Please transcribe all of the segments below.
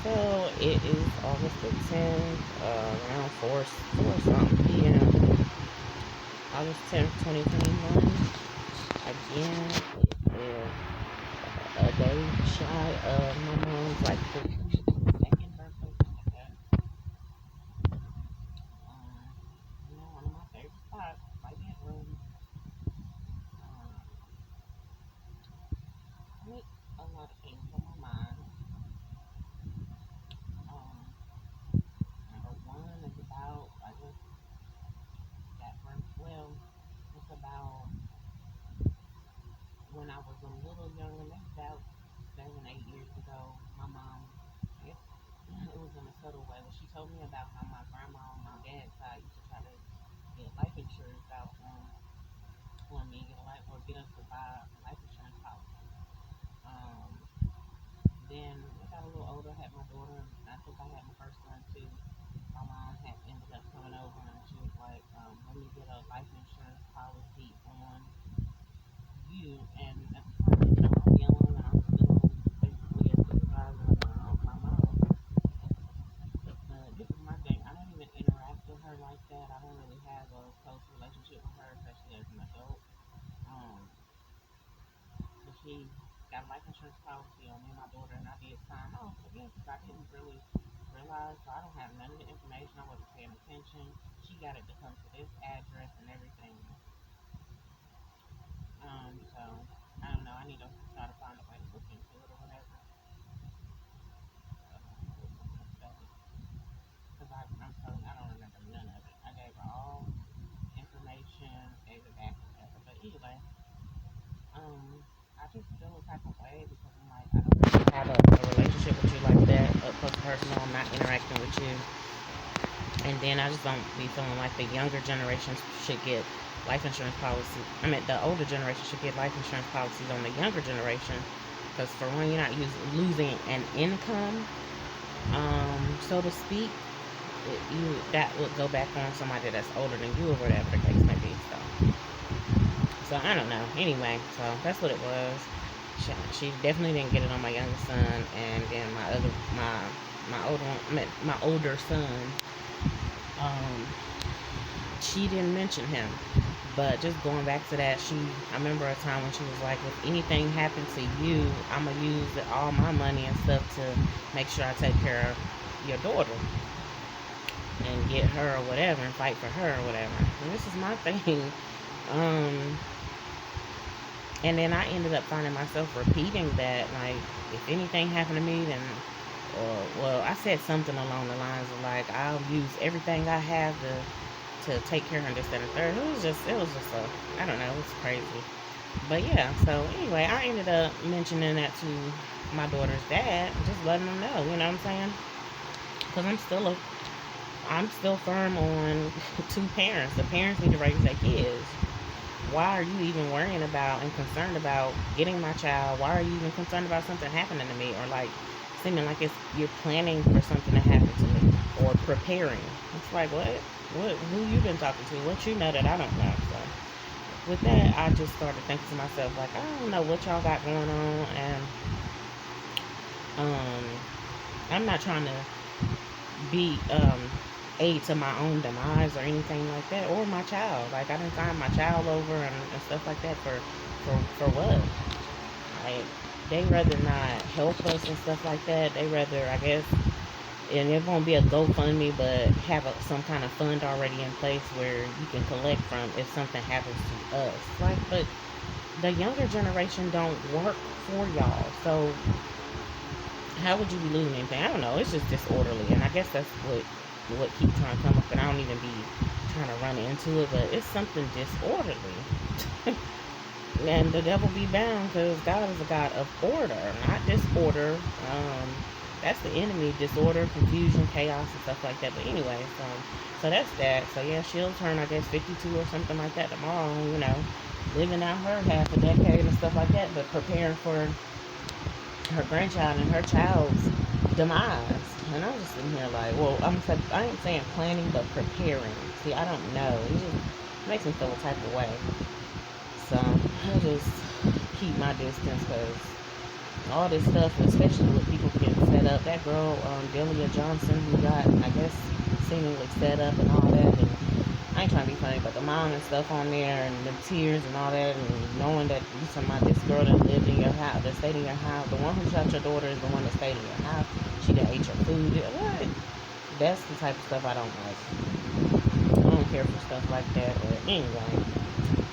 So it is August the 10th, around 4 something p.m. August 10th, 2021. Again, it is a day shy of my mom's like 52nd birthday. One of my favorite spots, my bedroom. I make a lot of things on my mind. Um, Number one is about, I just got first, well, it's about when I was a little younger, maybe about 7, 8 years ago, my mom, I guess it was in a subtle way, but she told me about how my grandma on my dad's side used to try to get life insurance out on me, get a life or get us to buy a life insurance policy. Um, then I got a little older, had my daughter, and I think I had my first son too. My mom had ended up coming over and she was like, let me get a life insurance policy on you. And at the time, I'm young and I'm still basically a supervisor of my mom. This is my thing. I don't even interact with her like that. I don't really have a close relationship with her, especially as an adult. Um, but she got a life insurance policy on me and my daughter, and I did sign off again because I didn't really realize. So I don't have none of the information. I wasn't paying attention. She got it to come to this address and everything. So I don't know. I need to try to find a way to look into it or whatever. Because I'm telling you, I don't remember none of it. I gave her all information, gave it back, whatever. But anyway, I just feel a type of way because I'm like, I don't really have a relationship with you like that, up close personal. I'm not interacting with you. And then I just don't be feeling like the younger generations should get life insurance policy. I mean, the older generation should get life insurance policies on the younger generation. Because for one, you're not losing an income, so to speak. You that would go back on somebody that's older than you or whatever the case may be. So I don't know. Anyway, so that's what it was. She definitely didn't get it on my youngest son, and then my older son. Um, she didn't mention him. But just going back to that, I remember a time when she was like, if anything happened to you, I'm going to use all my money and stuff to make sure I take care of your daughter and get her or whatever and fight for her or whatever. And this is my thing. Um, and then I ended up finding myself repeating that, like, if anything happened to me, then, well, I said something along the lines of, like, I'll use everything I have to take care of this, that, and third. It was just I don't know, it was crazy. But yeah, so anyway, I ended up mentioning that to my daughter's dad, just letting him know, you know what I'm saying? Because I'm still firm on two parents. The parents need to raise their kids. Why are you even worrying about and concerned about getting my child? Why are you even concerned about something happening to me, or like seeming like you're planning for something to happen to me or preparing? It's like what? Who you been talking to? What you know that I don't know? So with that, I just started thinking to myself like, I don't know what y'all got going on, and um, I'm not trying to be aid to my own demise or anything like that, or my child. Like I didn't find my child over and stuff like that for what? Like they rather not help us and stuff like that. They rather, I guess, and it won't be a GoFundMe, but have some kind of fund already in place where you can collect from if something happens to us. Like, but the younger generation don't work for y'all, so how would you be losing anything? I don't know. It's just disorderly, and I guess that's what keeps trying to come up. And I don't even be trying to run into it, but it's something disorderly. And the devil be bound because God is a God of order, not disorder. That's the enemy: disorder, confusion, chaos, and stuff like that. But anyway, so that's that. So yeah, she'll turn, I guess, 52 or something like that tomorrow. You know, living out her half a decade and stuff like that, but preparing for her grandchild and her child's demise. And I'm just sitting here like, well, I ain't saying planning, but preparing. See, I don't know. It just makes me feel a type of way. So I just keep my distance because all this stuff, especially with people getting set up. That girl, Delia Johnson, who got, I guess, seemingly set up and all that. And I ain't trying to be funny, but the mom and stuff on there and the tears and all that, and knowing that you talking about this girl that lived in your house, that stayed in your house, the one who shot your daughter is the one that stayed in your house. She done ate your food. What? That's the type of stuff I don't like. I don't care for stuff like that. But anyway,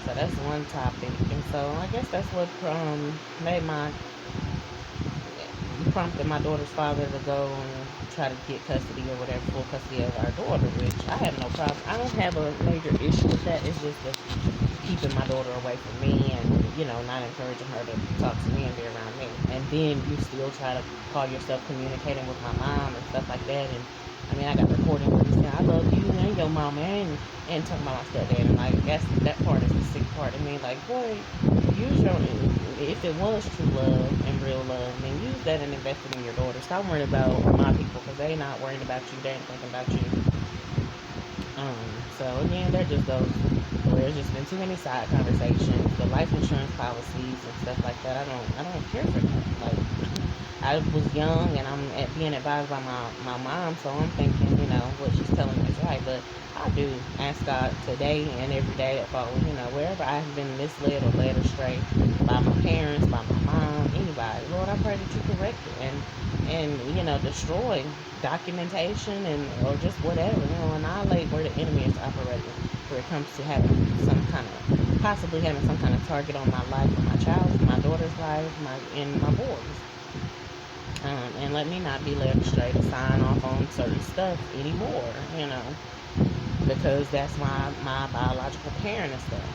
so that's one topic, and so I guess that's what made my prompted my daughter's father to go and try to get custody or whatever, full custody of our daughter, which I have no problem. I don't have a major issue with that. It's just the keeping my daughter away from me and, not encouraging her to talk to me and be around me. And then you still try to call yourself communicating with my mom and stuff like that. And I mean, I got recording where you saying, I love you and your mama and talking about my stepdad. And like, that part is the sick part of me. Like, boy, use your, if it was true love and real love, then use that and invest it in your daughter. Stop worrying about my people because they not worrying about you. They ain't thinking about you. So again, that just goes where there's just been too many side conversations, the life insurance policies and stuff like that. I don't care for that. Like, I was young and I'm being advised by my mom, so I'm thinking, what she's telling me is right. But I do ask God today and every day that follows, wherever I have been misled or led astray by my parents, by my mom, anybody, Lord, I pray that you correct it and destroy documentation and or just whatever, annihilate where the enemy is operating, where it comes to having possibly having some kind of target on my life, or my child's, my daughter's life, my boys. And let me not be led astray to sign off on certain stuff anymore, because that's my biological parent and stuff.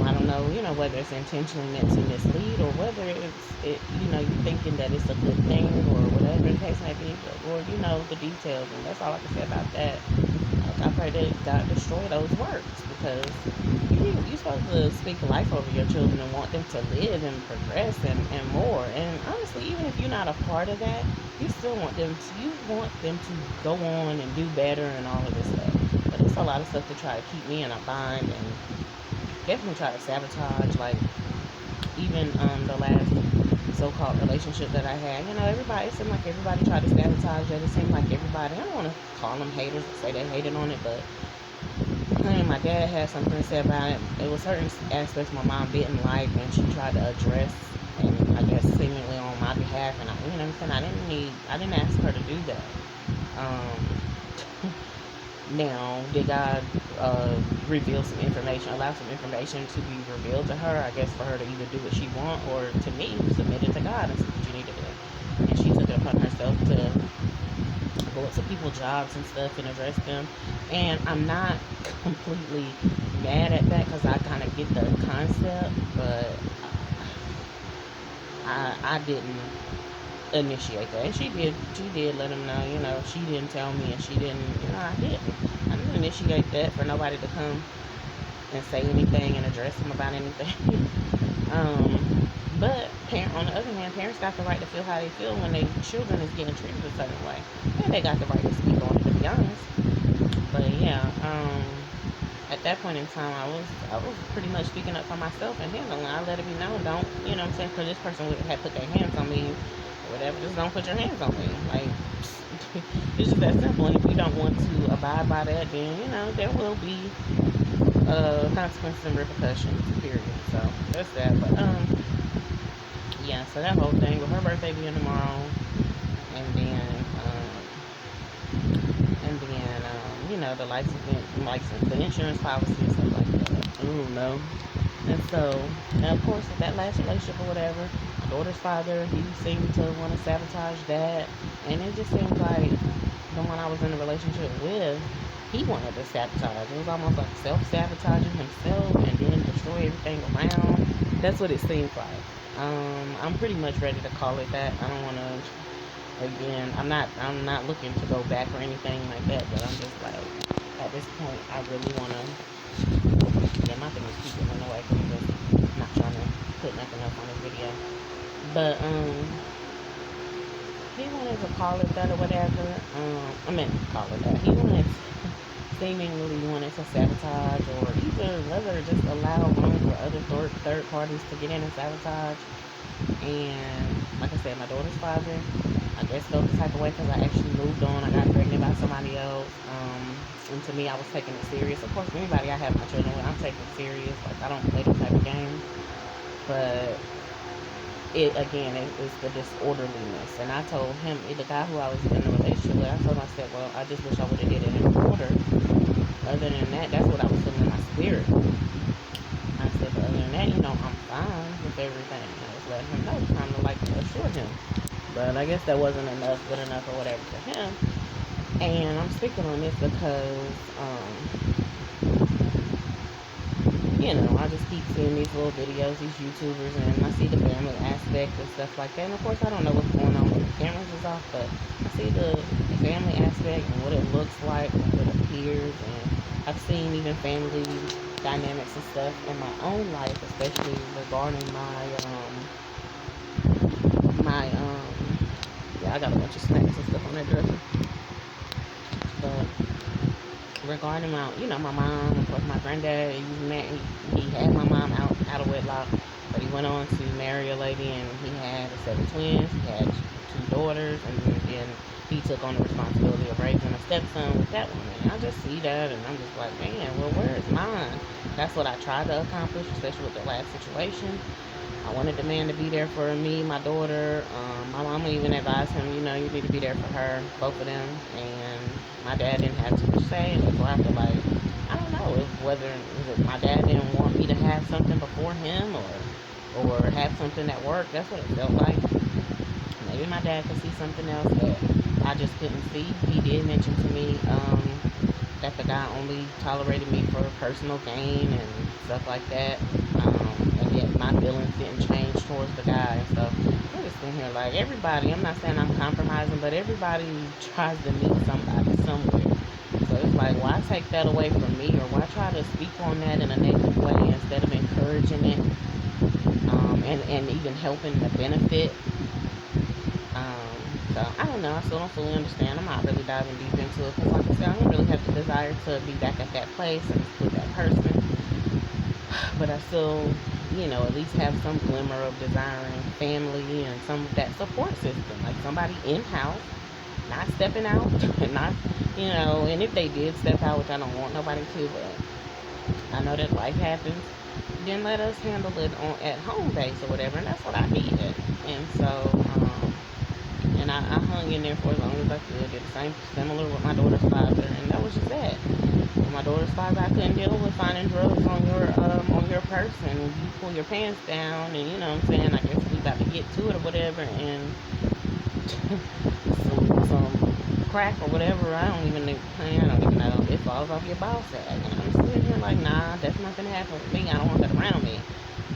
I don't know, whether it's intentionally meant to mislead or whether you're thinking that it's a good thing or whatever the case may be, or the details, and that's all I can say about that. I pray that God destroy those works, because you're supposed to speak life over your children and want them to live and progress and more. And honestly, even if you're not a part of that, you still want them to go on and do better and all of this stuff. But it's a lot of stuff to try to keep me in a bind and definitely try to sabotage. Like, even the last so-called relationship that I had, it seemed like everybody tried to sabotage it. It seemed like everybody, I don't want to call them haters and say they hated on it, but my dad had something to say about it. It was certain aspects my mom didn't like, and she tried to address, and I guess seemingly on my behalf, and I didn't ask her to do that. Now, did God reveal some information, allow some information to be revealed to her, I guess, for her to either do what she want or, to me, submit it to God and see what you need to do. And she took it upon herself to go up to people's jobs and stuff and address them. And I'm not completely mad at that, because I kind of get the concept, but I didn't initiate that. And she did let him know, she didn't tell me, and she didn't, I didn't initiate that for nobody to come and say anything and address him about anything. But on the other hand, parents got the right to feel how they feel when their children is getting treated a certain way, and they got the right to speak on it, to be honest. But yeah, at that point in time, I was pretty much speaking up for myself and handling. I let it be known, don't, what I'm saying, because this person would have put their hands on me or whatever, just don't put your hands on me. Like, it's just that simple. And if you don't want to abide by that, then there will be consequences and repercussions, period. So that's that. But yeah, so that whole thing with her birthday being tomorrow, and then the the insurance policy and stuff like that. I don't know. And so, now of course, with that last relationship or whatever, my daughter's father, he seemed to want to sabotage that. And it just seemed like the one I was in a relationship with, he wanted to sabotage. It was almost like self-sabotaging himself and then destroy everything around. That's what it seems like. I'm pretty much ready to call it that. I don't want to, again, I'm not looking to go back or anything like that, but I'm just like, at this point, I really want to, yeah, my thing is keep going away from just not trying to put nothing up on this video. But, he wanted to call it that or whatever. Call it that. He seemingly wanted to sabotage, or either whether just allow room for other third parties to get in and sabotage. And like I said, my daughter's father, I guess, felt the type of way because I actually moved on. I got pregnant by somebody else. And to me, I was taking it serious. Of course, anybody I have my children with, I'm taking it serious. Like, I don't play those type of games. But it, again, it's the disorderliness. And I told him, the guy who I was in a relationship with, I told him, I said, well, I just wish I would have did it in order. Other than that, that's what I was feeling in my spirit. I said, but other than that, I'm fine with everything. I was letting him know, trying to like assure him. But I guess that wasn't good enough or whatever for him. And I'm speaking on this because, I just keep seeing these little videos, these YouTubers, and I see the family aspect and stuff like that. And of course, I don't know what's going on when the cameras is off, but I see the family aspect and what it looks like, what it appears, and I've seen even family dynamics and stuff in my own life, especially regarding yeah, I got a bunch of snacks and stuff on that dresser. But regarding my mom, of course, my granddad, he had my mom out of wedlock, but he went on to marry a lady, and he had a set of twins. He had two daughters, and then he took on the responsibility of raising a stepson with that woman. And I just see that, and I'm just like, man, well, where is mine? That's what I tried to accomplish, especially with the last situation. I wanted the man to be there for me, my daughter. My mama even advised him, you need to be there for her, both of them. And my dad didn't have too much say, and that's why I feel like, I don't know, whether my dad didn't want me to have something before him, or have something at work. That's what it felt like. Maybe my dad could see something else that I just couldn't see. He did mention to me that the guy only tolerated me for personal gain and stuff like that. And yet my feelings didn't change towards the guy. And so I'm just sitting here like, everybody, I'm not saying I'm compromising, but everybody tries to meet somebody somewhere. So it's like, why take that away from me, or why try to speak on that in a negative way instead of encouraging it, and even helping the benefit. So I don't know. I still don't fully understand. I'm not really diving deep into it because, like I said, I don't really have the desire to be back at that place and with that person. But I still, at least have some glimmer of desiring family and some of that support system, like somebody in house, not stepping out, and not, And if they did step out, which I don't want nobody to, but I know that life happens. Then let us handle it at home base or whatever, and that's what I needed. And so. And I hung in there for as long as I could. Did the same, similar with my daughter's father, and that was just that. With my daughter's father, I couldn't deal with finding drugs on your person, and you pull your pants down, and you know what I'm saying. I guess we about to get to it or whatever, and some crack or whatever. I don't even know. It falls off your ball sack, and I'm sitting here like, nah, that's not gonna happen with me. I don't want that around me.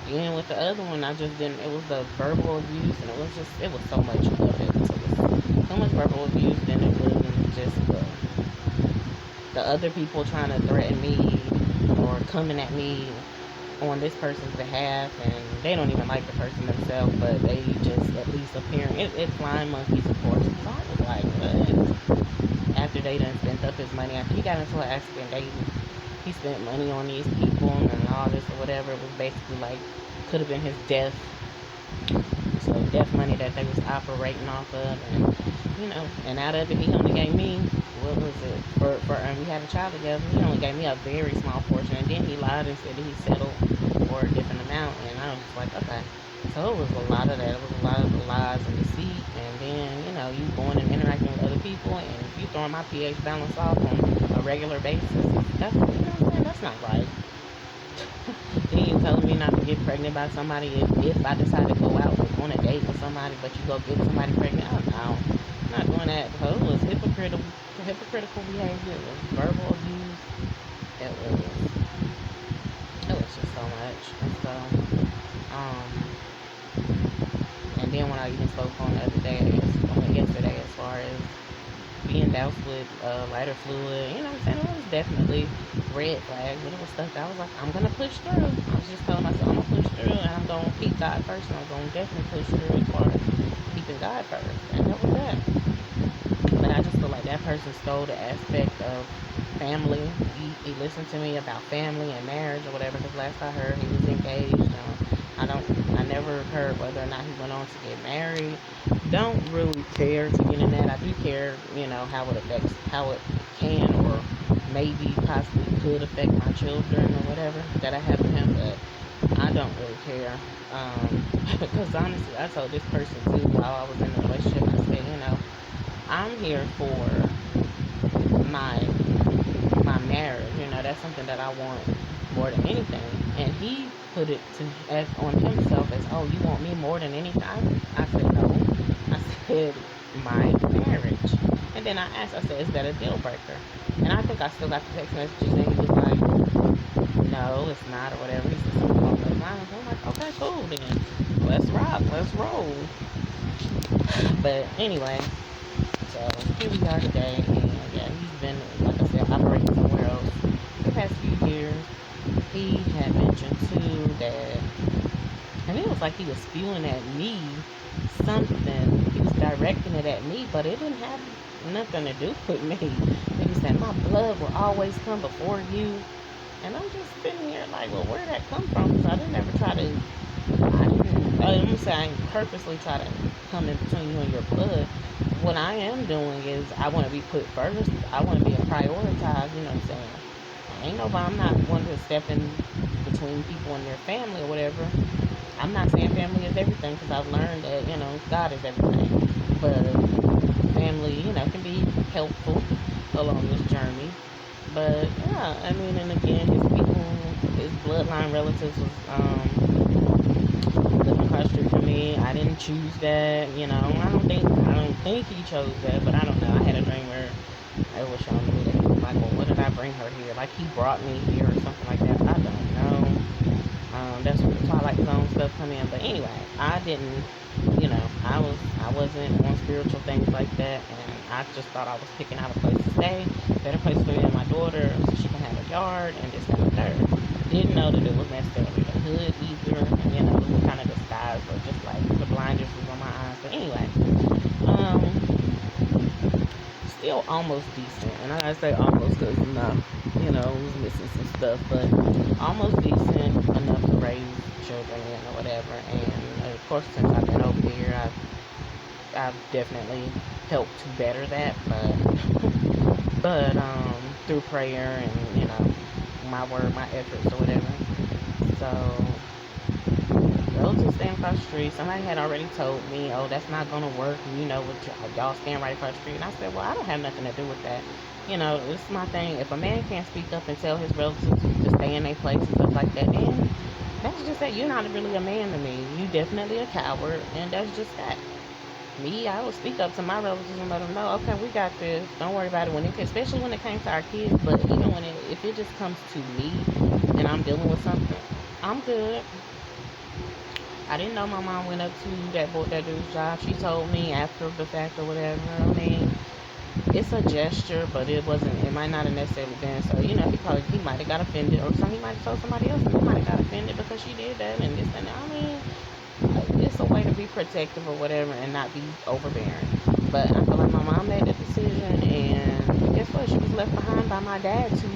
And with the other one, I just didn't. It was the verbal abuse, and it was so much of it. So much verbal abuse than it was just the other people trying to threaten me or coming at me on this person's behalf, and they don't even like the person themselves, but they just at least appearing. It's flying monkeys, of course. So I was like, what? After they done spent up his money, after he got into an accident, he spent money on these people and all this or whatever. It was basically like, could have been his death. So death money that they was operating off of, and out of it, he only gave me, what was it, for we had a child together, he only gave me a very small portion, and then he lied and said that he settled for a different amount, and I was like, okay. So it was a lot of that. It was a lot of the lies and deceit, and then, you going and interacting with other people, and you throwing my pH balance off on a regular basis. That's, that's not right. Then you telling me not to get pregnant by somebody if I decide to go out on a date with somebody, but you go get somebody pregnant. Oh, no, I'm not doing that. So it was hypocritical behavior. It was verbal abuse. It was just so much. And so, and then when I even spoke on the other day, yesterday, as far as being doused with lighter fluid, you know what I'm saying? It was definitely red flags, but it was stuff that I was like, I'm gonna push through. I was just telling myself, I'm gonna push through, and I'm gonna keep God first, and I'm gonna definitely push through as far as keeping God first, and that was that. But I just feel like that person stole the aspect of family. He listened to me about family and marriage or whatever, because last I heard he was engaged. I never heard whether or not he went on to get married. Don't really care to get in that. I do care, how it can or maybe possibly could affect my children or whatever that I have with him, but I don't really care. Because honestly, I told this person too while I was in the relationship, I said, I'm here for my my marriage. That's something that I want more than anything. And he put it as on himself as, oh, you want me more than anything? I said no. I said my marriage. And then I asked, I said, is that a deal breaker? And I think I still got the text messages, and he was like, no, it's not, or whatever. He said something along those lines. I'm like, okay, cool then. Let's rock, let's roll. But anyway, so here we are today, and yeah, he's been, like I said, operating somewhere else the past few years. He had mentioned too that, and it was like he was spewing at me something. He was directing it at me, but it didn't have nothing to do with me. And he said, my blood will always come before you. And I'm just sitting here like, well, where did that come from? Because I didn't ever try to, I'm going to say I didn't purposely try to come in between you and your blood. What I am doing is I want to be put first. I want to be prioritized, you know what I'm saying? I'm not one to step in between people and their family or whatever. I'm not saying family is everything, because I've learned that, God is everything. But family, can be helpful along this journey. But yeah, I mean, and again, his bloodline relatives was living across the street from me. I didn't choose that, I don't think he chose that, but I don't know. I had a dream where it was showing me that he was like, well, what did I bring her here? Like he brought me here or something like that. I don't know. That's where the Twilight Zone stuff come in. But anyway, I didn't, I wasn't on spiritual things like that, and I just thought I was picking out a place to stay, better place for me and my daughter, so she can have a yard and this and the third. Didn't know that it was necessarily the hood either, and it was kind of disguised, or just like the blinders was on my eyes. But anyway, still almost decent, and I gotta say almost because it was missing some stuff, but almost decent enough to raise children or whatever. And of course, since I've been over here, I've definitely helped to better that, but through prayer and my word, my efforts or whatever. So relatives stand across the street. Somebody had already told me, oh, that's not gonna work. With y'all stand right across the street. And I said, well, I don't have nothing to do with that. This is my thing. If a man can't speak up and tell his relatives to stay in their place and stuff like that, then that's just that. You're not really a man to me. You definitely a coward, and that's just that. Me, I would speak up to my relatives and let them know, okay, we got this. Don't worry about it. Especially when it came to our kids, but even if it just comes to me and I'm dealing with something, I'm good. I didn't know my mom went up to that dude's job. She told me after the fact or whatever. I mean, it's a gesture, but it wasn't. It might not have necessarily been. So he might have got offended, or he might have told somebody else, and he might have got offended because she did that and this and that. I mean, it's a way to be protective or whatever and not be overbearing. But I feel like my mom made the decision, and guess what? She was left behind by my dad to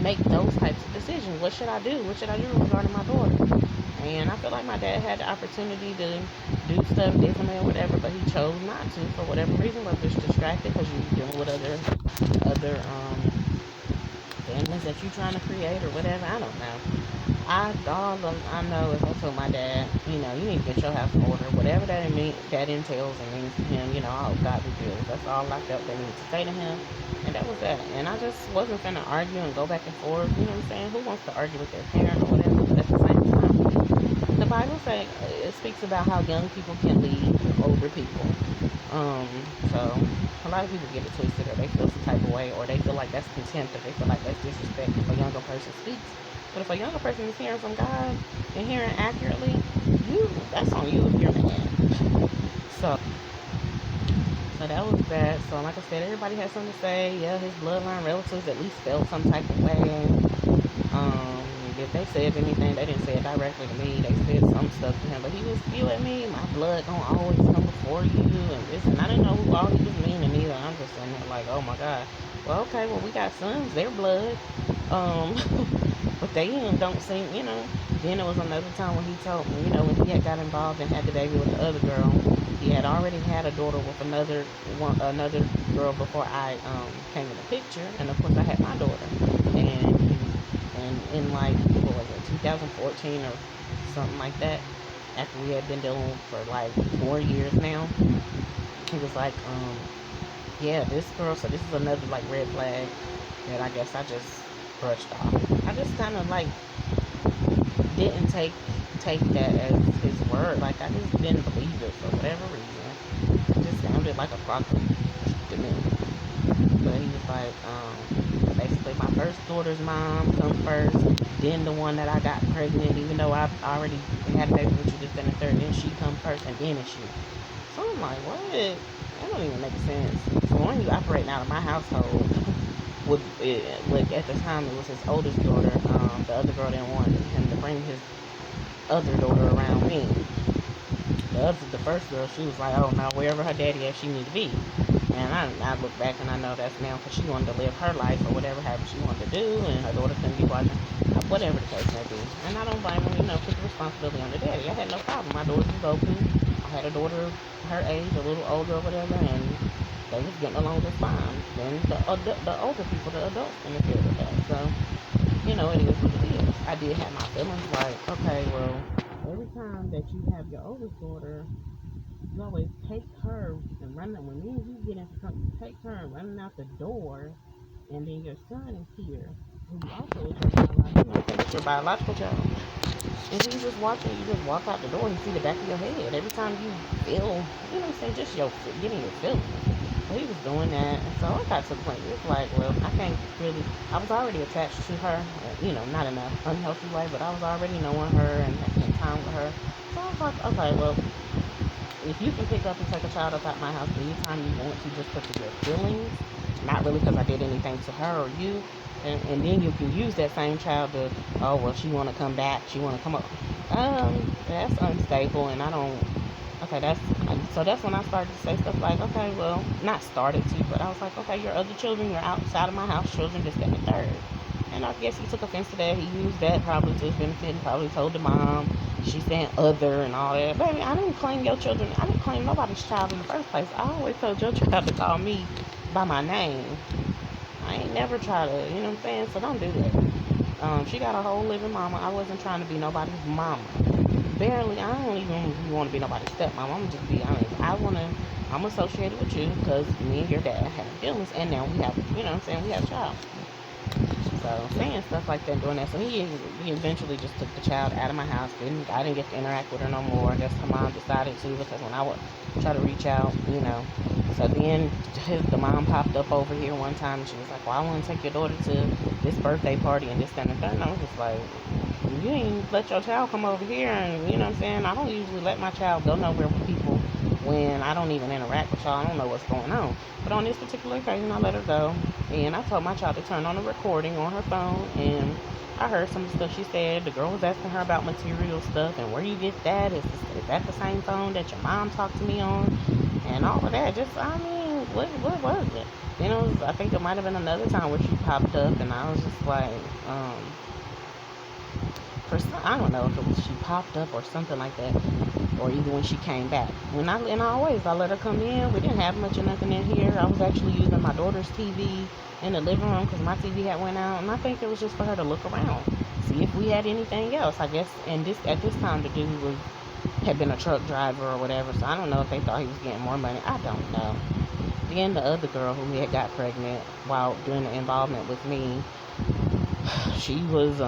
make those types of decisions. What should I do? What should I do regarding my daughter? And I feel like my dad had the opportunity to do stuff differently or whatever, but he chose not to for whatever reason, whether it's distracted because you're dealing with other families that you're trying to create or whatever. I don't know. I know is I told my dad, you need to get your house in order, whatever that entails and means to him. All God reveals. That's all I felt they needed to say to him, and that was that. And I just wasn't finna argue and go back and forth. You know what I'm saying? Who wants to argue with their parent or whatever? But at the same time, the Bible says it speaks about how young people can lead older people. So a lot of people get it twisted, or they feel some type of way, or they feel like that's contempt, or they feel like that's disrespect if a younger person speaks. But if a younger person is hearing from God and hearing accurately, that's on you if you're mad. So that was that. So like I said, everybody has something to say. Yeah, his bloodline relatives at least felt some type of way. If they said anything, they didn't say it directly to me. They said some stuff to him, but he was spewing me. My blood gonna always come before you, and this. And I didn't know who all he was meaning either. I'm just sitting there like, oh my god. Well, well, we got sons, their blood. But they don't seem, Then it was another time when he told me, when he had got involved and had the baby with the other girl. He had already had a daughter with another girl before I came in the picture, and of course I had my daughter. And in like what was it, 2014 or something like that, after we had been dealing for like 4 years now, he was like, yeah, this girl. So this is another like red flag that I guess I just brushed off. I just kind of like didn't take that as his word. Like I just didn't believe it for whatever reason. It just sounded like a prophet to me. But he was like, basically my first daughter's mom come first, then the one that I got pregnant, even though I already had a baby with you, just in the third, then she come first, and then it's you. So I'm like, what? That don't even make sense. So when you operating out of my household, with at the time it was his oldest daughter, the other girl didn't want him to bring his other daughter around me. The first girl, she was like, oh no, wherever her daddy is, she need to be. And I look back and I know that's now because she wanted to live her life or whatever she wanted to do, and her daughter couldn't be watching, whatever the case may be. And I don't blame her, put the responsibility on the daddy. I had no problem. My daughter was open. I had a daughter her age, a little older or whatever, and they was getting along just fine. Then the older people, the adults, interfered with that. So, it is what it is. I did have my feelings like, okay, well, every time that you have your oldest daughter, you always take her and run when me and you get into something, you take her and running out the door, and then your son is here, who also is your biological child. And he's just watching you just walk out the door and see the back of your head every time you feel, just getting your feelings. So he was doing that, and so I got to the point where it's like, well, I can't really. I was already attached to her, not in an unhealthy way, but I was already knowing her and having time with her. So I was like, okay, well, if you can pick up and take a child up out my house anytime you want to, just because of your feelings, not really because I did anything to her or you, and then you can use that same child to, oh well, she want to come back, she want to come up. That's unstable, and I don't. Okay, that's when I started to say stuff like, okay, well, not started to, but I was like, okay, your other children, your outside of my house children, just got the third. And I guess he took offense to that. He used that probably to his benefit. Probably told the mom. She saying other and all that. Baby, I didn't claim your children. I didn't claim nobody's child in the first place. I always told your child to call me by my name. I ain't never try to, you know what I'm saying? So don't do that. She got a whole living mama. I wasn't trying to be nobody's mama. Barely. I don't even want to be nobody's stepmama. I'm just be honest. I'm associated with you because me and your dad have feelings, and now we have, we have a child. So saying stuff like that, doing that. So he eventually just took the child out of my house. I didn't get to interact with her no more. I guess her mom decided to, because when I would try to reach out, So then the mom popped up over here one time and she was like, well, I want to take your daughter to this birthday party and this, that, and the third. And I was just like, you ain't let your child come over here, and I don't usually let my child go nowhere with people when I don't even interact with y'all. I don't know what's going on. But on this particular occasion, I let her go. And I told my child to turn on the recording on her phone. And I heard some stuff she said. The girl was asking her about material stuff and where you get that. Is that the same phone that your mom talked to me on? And all of that. What was it? I think it might have been another time where she popped up. And I was just like, I don't know if it was she popped up or something like that, or even when she came back. I let her come in. We didn't have much of nothing in here. I was actually using my daughter's TV in the living room because my TV had went out, and I think it was just for her to look around, see if we had anything else. I guess, and at this time the dude had been a truck driver or whatever, so I don't know if they thought he was getting more money. I don't know. Then the other girl who had got pregnant while doing the involvement with me, she was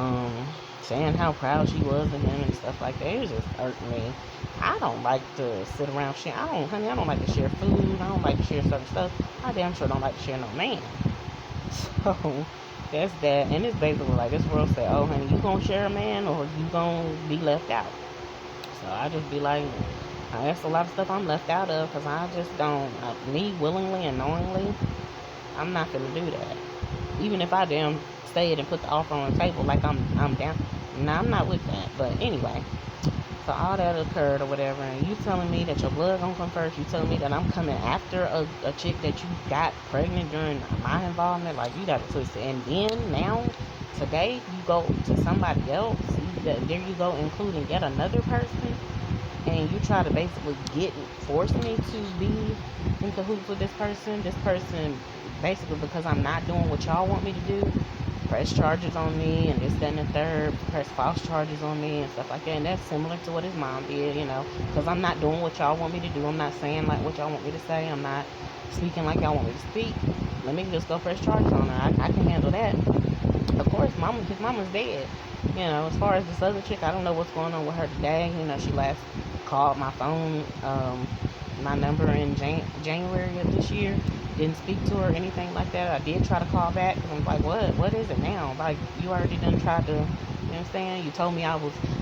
saying how proud she was of him and stuff like that. It was just hurting me. I don't like to sit around share. I don't like to share food. I don't like to share certain stuff. I damn sure don't like to share no man. So that's that. And it's basically like this world said, oh honey, you gonna share a man or you gonna be left out? So I just be like, that's a lot of stuff I'm left out of because I just don't, me willingly and knowingly, I'm not gonna do that. Even if I damn say it and put the offer on the table like I'm down. No, I'm not with that. But anyway, so all that occurred or whatever, and you telling me that your blood gonna come first, you telling me that I'm coming after a chick that you got pregnant during my involvement, like you got to twist it. And then now, today, you go to somebody else. there you go, including yet another person, and you try to basically force me to be in cahoots with this person basically, because I'm not doing what y'all want me to do, press charges on me and this, that, and the third, press false charges on me and stuff like that. And that's similar to what his mom did, because I'm not doing what y'all want me to do. I'm not saying like what y'all want me to say. I'm not speaking like y'all want me to speak. Let me just go press charges on her. I can handle that. Of course, his mama's dead. As far as this other chick, I don't know what's going on with her today. She last called my phone, my number in January of this year. Didn't speak to her or anything like that. I did try to call back because I'm like, what is it now? Like, you already done tried to, you know what I'm saying? You told me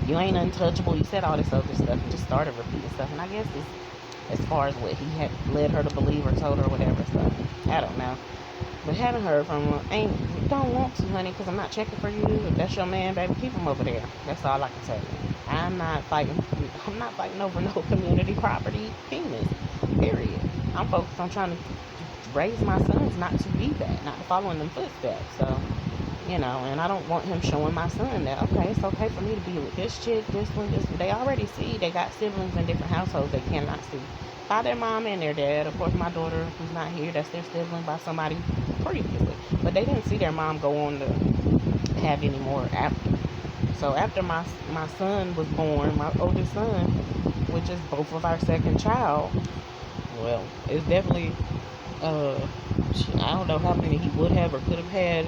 you ain't untouchable. You said all this other stuff and just started repeating stuff. And I guess it's as far as what he had led her to believe or told her or whatever stuff. I don't know. But haven't heard from him. Don't want to, honey, because I'm not checking for you. If that's your man, baby, keep him over there. That's all I can tell you. I'm not fighting over no community property penis. Period. I'm focused on trying to raise my sons not to be that, not to follow in them footsteps. So, and I don't want him showing my son that, okay, it's okay for me to be with this chick, this one, this one. They already see they got siblings in different households they cannot see. By their mom and their dad. Of course, my daughter, who's not here, that's their sibling by somebody previously. But they didn't see their mom go on to have any more after. So after my son was born, my oldest son, which is both of our second child, well, it's definitely, I don't know how many he would have or could have had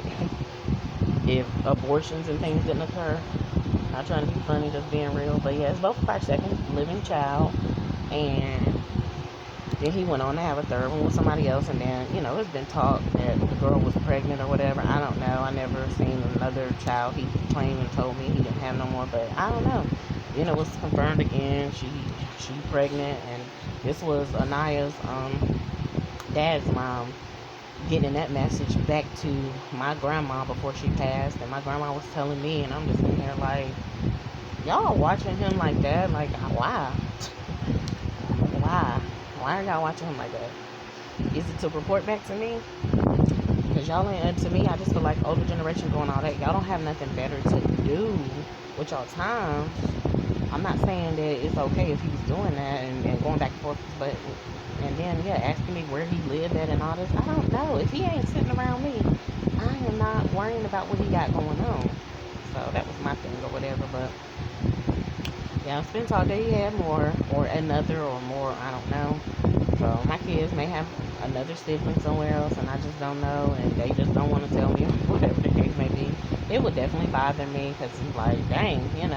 if abortions and things didn't occur. Not trying to be funny, just being real. But yeah, it's both of our second living child. And then he went on to have a third one with somebody else, and then, it's been talk that the girl was pregnant or whatever. I don't know. I never seen another child. He claimed and told me he didn't have no more, but I don't know. It was confirmed again. She pregnant, and this was Anaya's dad's mom getting that message back to my grandma before she passed, and my grandma was telling me, and I'm just in there like, y'all watching him like that? Like, why? Why are y'all watching him like that? Is it to report back to me? Because y'all ain't to me. I just feel like older generation doing all that. Y'all don't have nothing better to do with y'all time. I'm not saying that it's okay if he was doing that and going back and forth, but and then asking me where he lived at and all this. I don't know. If he ain't sitting around me, I am not worrying about what he got going on. So that was my thing or whatever, but yeah, it's been talk that he had more or another or more, I don't know. So my kids may have another sibling somewhere else and I just don't know, and they just don't want to tell me whatever the case may be. It would definitely bother me because it's like, dang, you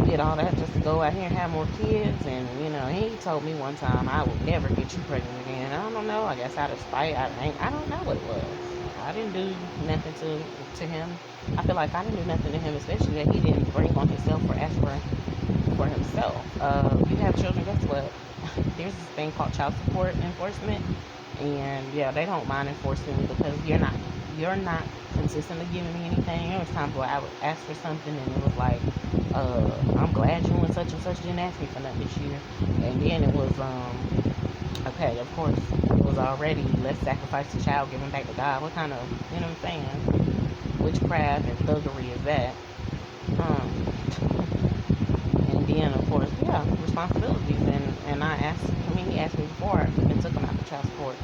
did all that just to go out here and have more kids, and he told me one time I would never get you pregnant again. I don't know, I guess out of spite. I don't know what it was. I didn't do nothing to him. I feel like I didn't do nothing to him, especially that he didn't bring on himself or ask for himself. You have children, guess what? There's this thing called child support enforcement, and they don't mind enforcing me because you're not consistently giving me anything. There was times where I would ask for something and it was like, I'm glad you and such didn't ask me for nothing this year. And then it was okay, of course, it was already, let's sacrifice the child, give him back to God. What kind of, what I'm saying, witchcraft and thuggery is that? And then, of course, responsibilities. And he asked me before, and took him out for child support.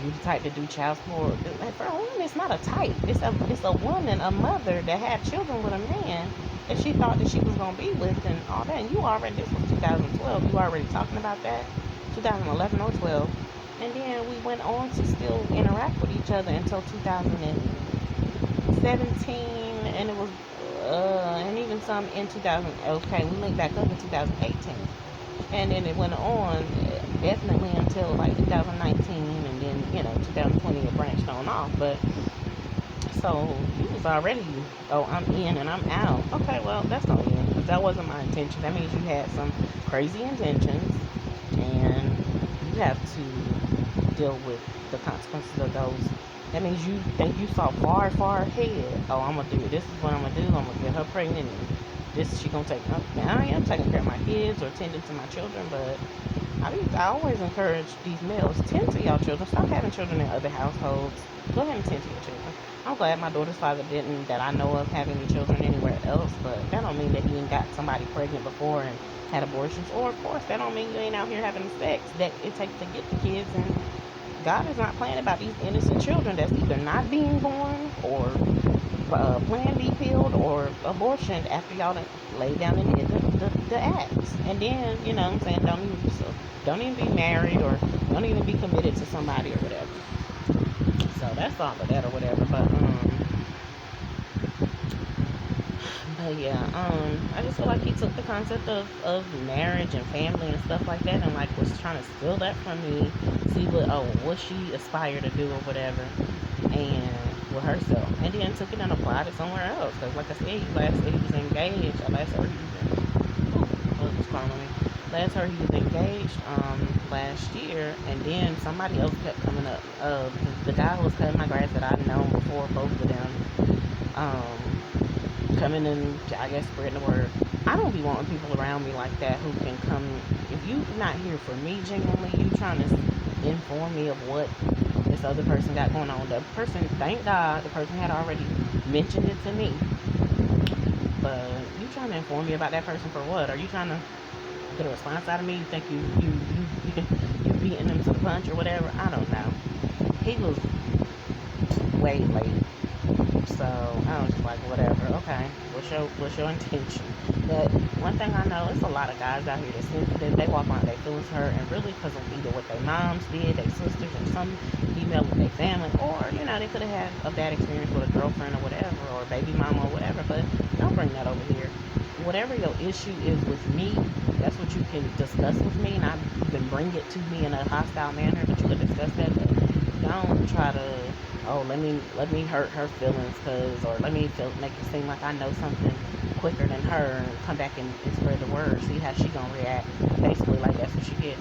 You the type to do child support? Like, for a woman, it's not a type. It's a woman, a mother that had children with a man that she thought that she was going to be with and all that. And this was 2012. You already talking about that? 2011 or 12. And then we went on to still interact with each other until 2017, and it was and even some in 2000. Okay, we linked back up in 2018, and then it went on definitely until like 2019, and then 2020 it branched on off. But so you was already, I'm in and I'm out. Okay, well that's not in, because that wasn't my intention. That means you had some crazy intentions, and you have to deal with the consequences of those. That means you think you saw far, far ahead. Oh, I'm going to do it. This is what I'm going to do. I'm going to get her pregnant, and this is she going to take. Now, I am taking care of my kids or tending to my children, but I always encourage these males, tend to y'all children. Stop having children in other households. Go ahead and tend to your children. I'm glad my daughter's father didn't, that I know of, have any children anywhere else, but that don't mean that he ain't got somebody pregnant before and had abortions. Or, of course, that don't mean you ain't out here having sex that it takes to get the kids. And God is not playing about these innocent children that's either not being born or Plan B filled or abortion after y'all done lay down and did the acts. And then, you know what I'm saying, don't even be married or don't even be committed to somebody or whatever. So that's all of that or whatever. But yeah, I just feel like he took the concept of marriage and family and stuff like that and like was trying to steal that from me, see what she aspired to do or whatever, and with herself, and then took it and applied it somewhere else. Cause like I said, he last said he was engaged. I last heard he was calling me. Last heard he was engaged last year, and then somebody else kept coming up. The guy who was cutting my grass that I'd known before both of them. Coming and I guess spreading the word. I don't be wanting people around me like that who can come. If you not here for me genuinely, you trying to inform me of what this other person got going on. The person, thank God, the person had already mentioned it to me. But you trying to inform me about that person for what? Are you trying to get a response out of me? You think you beating them to the punch or whatever? I don't know. He was way late. So I was just like, whatever, okay. What's your intention? But one thing I know, it's a lot of guys out here that's sensitive. They walk around, they feelings hurt, and really because of either what their moms did, their sisters, or some female with their family, or you know they could have had a bad experience with a girlfriend or whatever, or a baby mama or whatever. But don't bring that over here. Whatever your issue is with me, that's what you can discuss with me, and you can bring it to me in a hostile manner, but you can discuss that. But don't try to, oh, let me hurt her feelings, or let me make it seem like I know something quicker than her, and come back and spread the word, see how she gonna react. Basically, like that's what she did.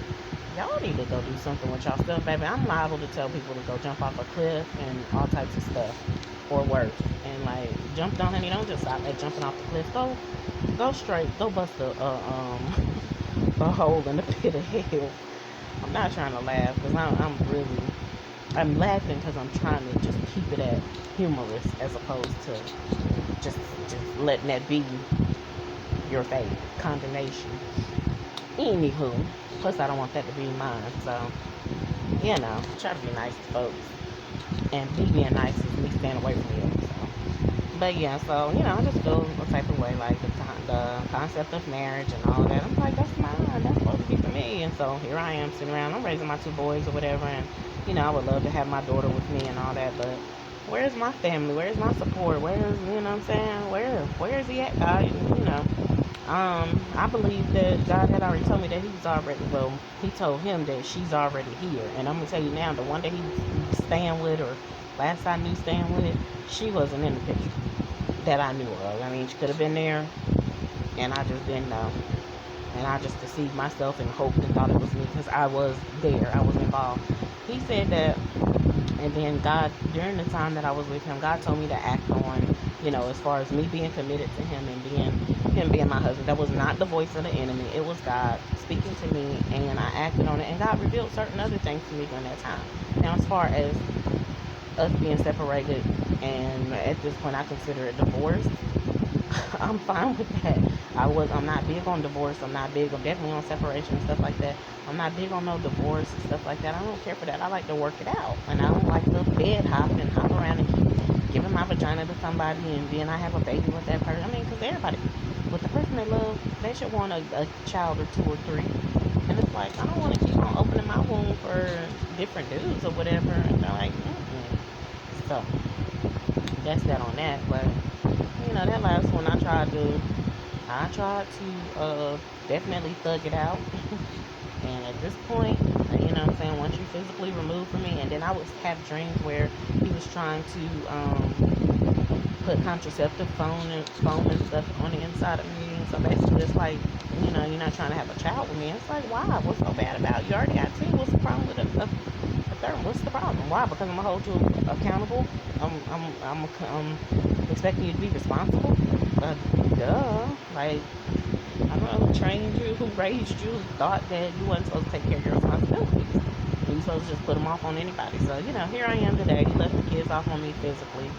Y'all need to go do something with y'all stuff, baby. I'm liable to tell people to go jump off a cliff and all types of stuff, or worse. And like, jump down, honey. Don't just stop at jumping off the cliff. Go straight. Go bust a hole in the pit of hell. I'm not trying to laugh because I'm laughing because I'm trying to just keep it at humorous as opposed to just letting that be your fate, condemnation. Anywho, plus I don't want that to be mine. So, you know, try to be nice to folks. And me being nice is me staying away from you. So. But yeah, so, you know, I just feel a type of way, like the concept of marriage and all that. I'm like, that's mine. That's supposed to be for me. And so here I am sitting around. I'm raising my two boys or whatever. And, you know, I would love to have my daughter with me and all that. But where's my family? Where's my support? Where's, you know what I'm saying? Where is he at, God? You know. I believe that God had already told me that he was already, well, he told him that she's already here. And I'm going to tell you now, the one that he was staying with, or last I knew staying with, she wasn't in the picture that I knew of. I mean, she could have been there, and I just didn't know. And I just deceived myself and hoped and thought it was me because I was there. I was involved. He said that, and then God, during the time that I was with him, God told me to act on, you know, as far as me being committed to him and him being my husband. That was not the voice of the enemy. It was God speaking to me, and I acted on it. And God revealed certain other things to me during that time. Now, as far as us being separated, and at this point I consider it divorce, I'm fine with that. I'm not big on divorce. I'm definitely on separation and stuff like that. I'm not big on no divorce and stuff like that. I don't care for that. I like to work it out. And I don't like to bed hop and hop around and keep giving my vagina to somebody and then I have a baby with that person. I mean, because everybody, with the person they love, they should want a child or two or three. And it's like, I don't want to keep on opening my womb for different dudes or whatever. And they're like, mm-mm. So, that's that on that. But, you know, that last one I tried to definitely thug it out. And at this point, you know what I'm saying, once you physically remove from me, and then I would have dreams where he was trying to put contraceptive foam and stuff on the inside of me. And so basically it's like, you know, you're not trying to have a child with me. It's like, why? What's so bad about it? You already got two. What's the problem with a third? What's the problem? Why? Because I'm going to hold you accountable? I'm expecting you to be responsible? Duh. Like, I don't know who trained you, who raised you, who thought that you wasn't supposed to take care of your responsibilities. You were supposed supposed to just put them off on anybody. So, here I am today. He left the kids off on me physically.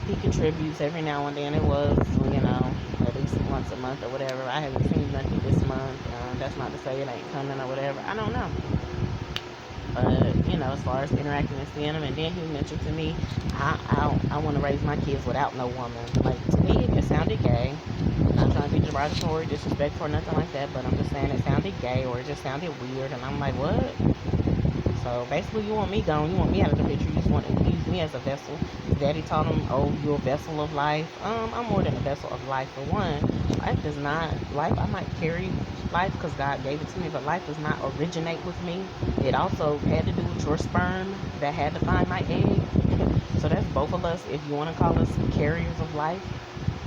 He contributes every now and then. It was, at least once a month or whatever. I haven't seen nothing this month. That's not to say it ain't coming or whatever. I don't know. But, as far as interacting and seeing him, and then he mentioned to me, I want to raise my kids without no woman. Like, to me, it sounded gay. I'm not trying to be derogatory, disrespectful, or nothing like that, but I'm just saying it sounded gay, or it just sounded weird, and I'm like, what? So basically, you want me gone. You want me out of the picture. You just want to use me as a vessel. His daddy told him, "Oh, you're a vessel of life." I'm more than a vessel of life. For one, life does not life. I might carry life because God gave it to me, but life does not originate with me. It also had to do with your sperm that had to find my egg. So that's both of us. If you want to call us carriers of life,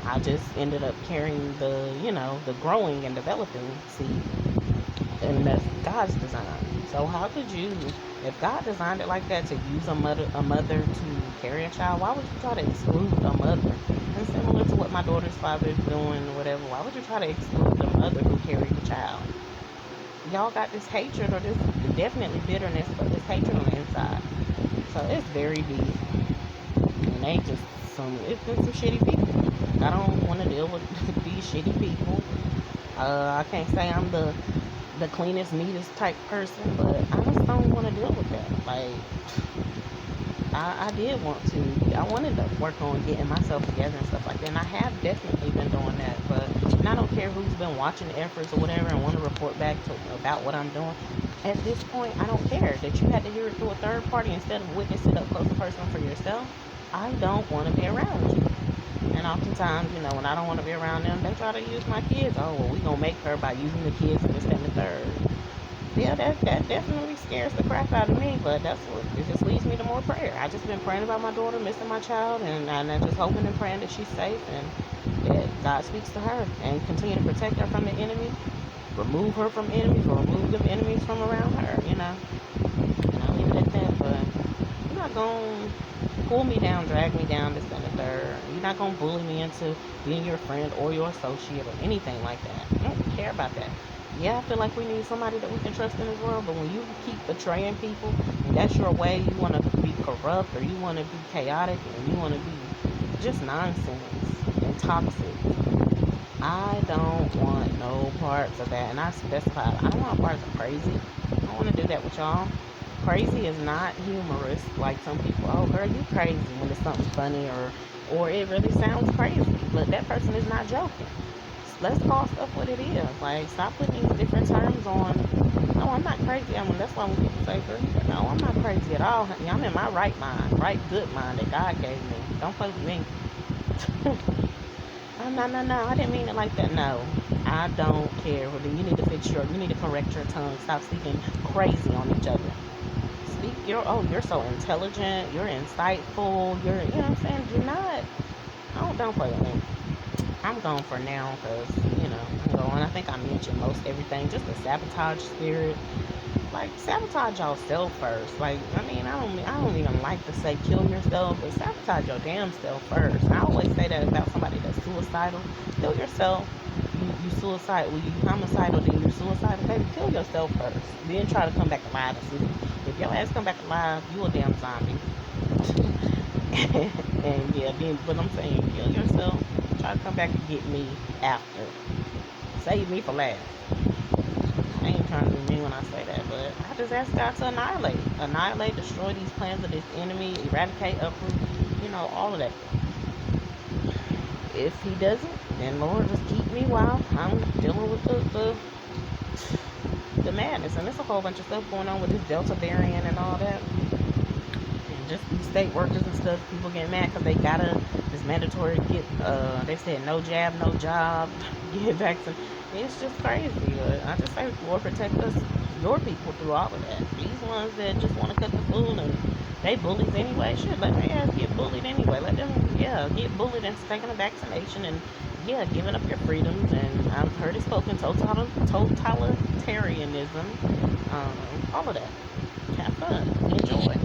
I just ended up carrying the growing and developing seed, and that's God's design. So how could you, if God designed it like that to use a mother to carry a child, why would you try to exclude a mother? And similar to what my daughter's father is doing or whatever, why would you try to exclude the mother who carried the child? Y'all got this hatred, or this definitely bitterness, but this hatred on the inside. So it's very deep. And it's been some shitty people. I don't want to deal with these shitty people. I can't say I'm the cleanest, neatest type person, but I just don't want to deal with that. Like, I did want to. I wanted to work on getting myself together and stuff like that, and I have definitely been doing that. And I don't care who's been watching the efforts or whatever and want to report back about what I'm doing. At this point, I don't care that you had to hear it through a third party instead of witness it up close and personal for yourself. I don't want to be around you. And oftentimes, when I don't want to be around them, they try to use my kids. Oh, well, we going to make her by using the kids and this and the third. Yeah, that definitely scares the crap out of me, but it just leads me to more prayer. I just been praying about my daughter, missing my child, and I'm just hoping and praying that she's safe and that God speaks to her and continue to protect her from the enemy, remove her from enemies, or remove them enemies from around her, And I'll leave it at that, but you're not going to pull me down, drag me down, this and the third. You're not going to bully me into being your friend or your associate or anything like that. I don't care about that. Yeah, I feel like we need somebody that we can trust in this world, but when you keep betraying people, and that's your way, you want to be corrupt, or you want to be chaotic, and you want to be just nonsense and toxic, I don't want no parts of that. And I specified, I don't want parts of crazy. I don't want to do that with y'all. Crazy is not humorous like some people. Oh, girl, you crazy when it's something funny, or it really sounds crazy, but that person is not joking. Let's call stuff what it is. Like, stop putting these different terms on. No, I'm not crazy. That's why when people say, girl, no, I'm not crazy at all. Honey. I'm in my right mind, right good mind that God gave me. Don't play with me. No, I didn't mean it like that. No, I don't care. You need to correct your tongue. Stop speaking crazy on each other. You're so intelligent. You're insightful. You know what I'm saying? You're not. Don't play with me. I'm gone for now because, I'm going. I think I mentioned most everything. Just the sabotage spirit. Like, sabotage yourself first. Like, I don't even like to say kill yourself, but sabotage your damn self first. I always say that about somebody that's suicidal. Kill yourself. You suicidal. Well, you homicidal, then you're suicidal. Baby, kill yourself first. Then try to come back alive and see. If your ass come back alive, you a damn zombie. And yeah, but I'm saying, kill yourself. Try to come back and get me after. Save me for last. I ain't trying to be mean when I say that, but I just ask God to annihilate, destroy these plans of this enemy, eradicate, uproot, all of that. If he doesn't, then Lord, just keep me while I'm dealing with the madness. And there's a whole bunch of stuff going on with this Delta variant and all that. And just these state workers and stuff, people get mad because they gotta, this mandatory get, they said no jab, no job, get vaccinated. It's just crazy. But I just say, Lord, protect us, your people, through all of that. These ones that just want to cut the food and they bullies anyway. Shit, let their ass get bullied anyway. Let them, get bullied into taking a vaccination and, giving up your freedoms. And I've heard it spoken, totalitarianism, all of that. Have fun. Enjoy.